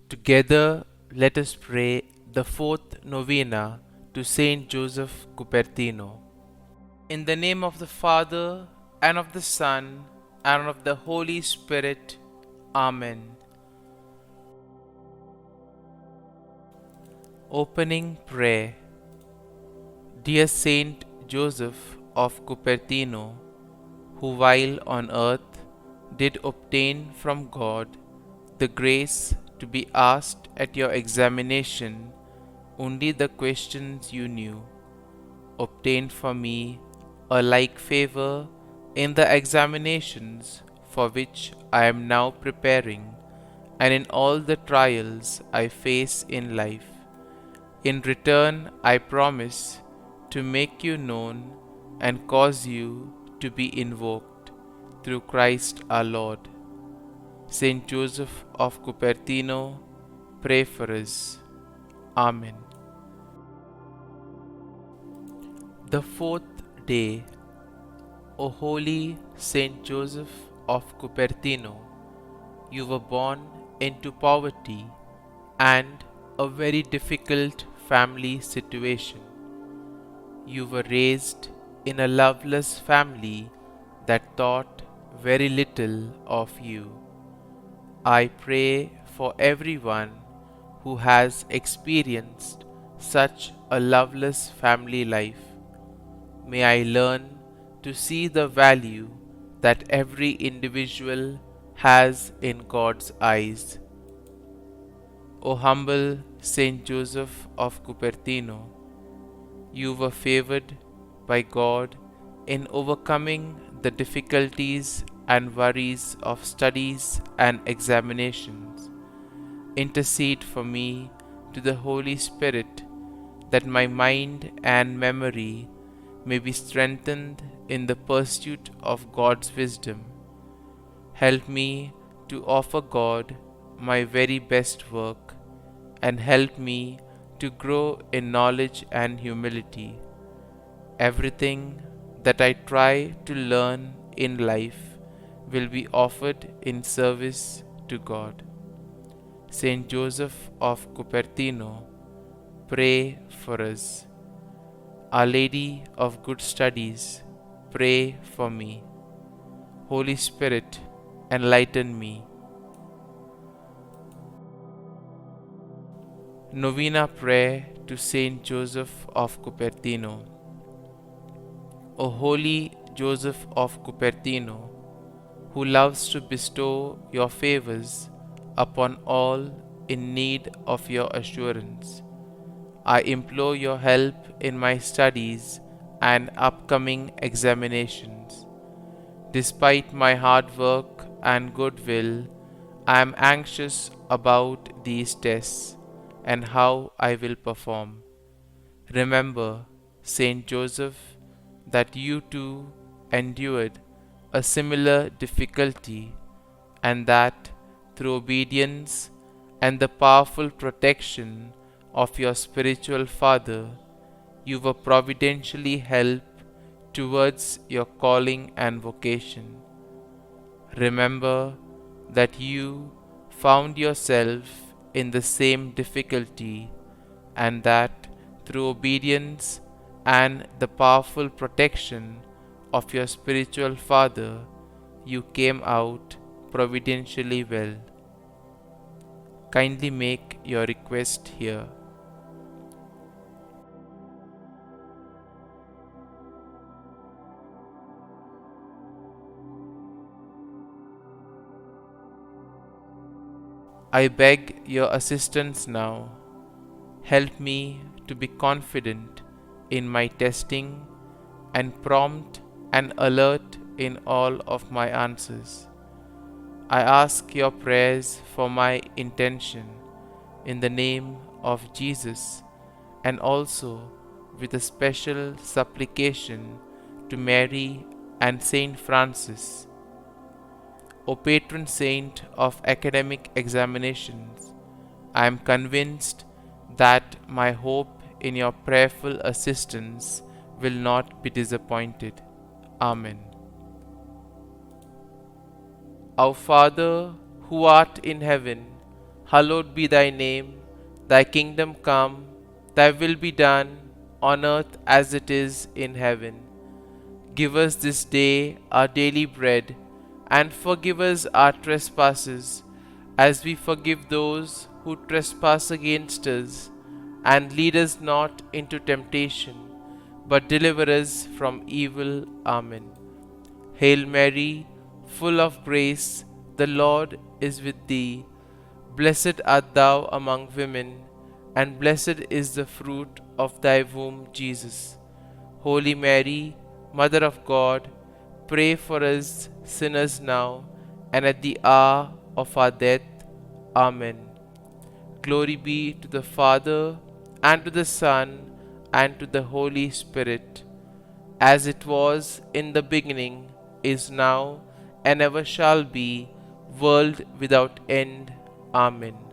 Together, let us pray the fourth novena to St Joseph Cupertino. In the name of the Father, and of the Son, and of the Holy Spirit. Amen. Opening Prayer. Dear Saint Joseph of Cupertino, who while on earth did obtain from God the grace to be asked at your examination only the questions you knew, obtain for me a like favor in the examinations for which I am now preparing, and in all the trials I face in life. In return, I promise to make you known and cause you to be invoked through Christ our Lord. St Joseph of Cupertino, pray for us. Amen. The fourth day. O holy St Joseph of Cupertino, you were born into poverty and a very difficult family situation. You were raised in a loveless family that thought very little of you. I pray for everyone who has experienced such a loveless family life. May I learn to see the value that every individual has in God's eyes. O humble Saint Joseph of Cupertino, you were favored by God in overcoming the difficulties and worries of studies and examinations. Intercede for me to the Holy Spirit that my mind and memory may be strengthened in the pursuit of God's wisdom. Help me to offer God my very best work, and help me to grow in knowledge and humility. Everything that I try to learn in life will be offered in service to God. St Joseph of Cupertino, pray for us. Our Lady of Good Studies, pray for me. Holy Spirit, enlighten me. Novena Prayer to Saint Joseph of Cupertino. O holy Joseph of Cupertino, who loves to bestow your favors upon all in need of your assurance, I implore your help in my studies and upcoming examinations. Despite my hard work and goodwill, I am anxious about these tests and how I will perform. Remember, Saint Joseph, that you too endured a similar difficulty, and that through obedience and the powerful protection of your spiritual father, you were providentially helped towards your calling and vocation. Remember that you found yourself in the same difficulty, and that through obedience and the powerful protection of your spiritual father, you came out providentially well. Kindly make your request here. I beg your assistance now. Help me to be confident in my testing and prompt and alert in all of my answers. I ask your prayers for my intention in the name of Jesus, and also with a special supplication to Mary and Saint Francis. O patron saint of academic examinations, I am convinced that my hope in your prayerful assistance will not be disappointed. Amen. Our Father, who art in heaven, Hallowed be thy name, thy kingdom come, thy will be done, on earth as it is in heaven. Give us this day our daily bread, and forgive us our trespasses, as we forgive those who trespass against us. And lead us not into temptation, but deliver us from evil. Amen. Hail Mary, full of grace, the Lord is with thee. Blessed art thou among women, and blessed is the fruit of thy womb, Jesus. Holy Mary, Mother of God, pray for us sinners now and at the hour of our death. Amen. Glory be to the Father, and to the Son, and to the Holy Spirit, as it was in the beginning, is now, and ever shall be, world without end. Amen.